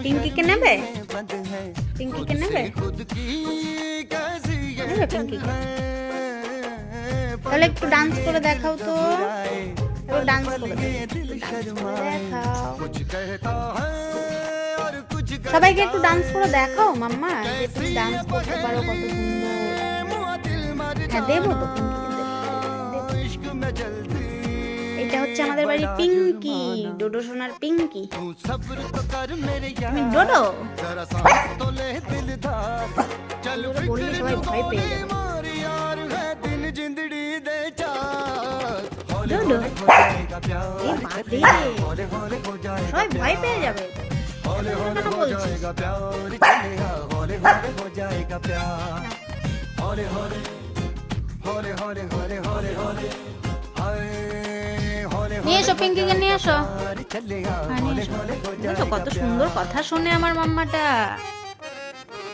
পিঙ্কিকে নেবে? পিঙ্কিকে নেবে? নেবে পিঙ্কিকে? তাহলে একটু ডান্স করে দেখাও তো, একটু ডান্স করে দেখাও। সবাইকে একটু ডান্স করে দেখাও মাম্মা, যে তুমি ডান্স করতে পারো, কত সুন্দর। হ্যাঁ দেবো তো, এটা হচ্ছে আমাদের বাড়ির পিঙ্কি, ডোডো সোনার পিঙ্কি। তুমি ডোডো বললে সবাই ভয় পেয়ে যাবে। ডোডো সবাই ভয় পেয়ে যাবে, কেন বলছিস? নিয়ে এসো পিঙ্কিকে, নিয়ে এসো। কত সুন্দর কথা শোনে আমার মাম্মাটা।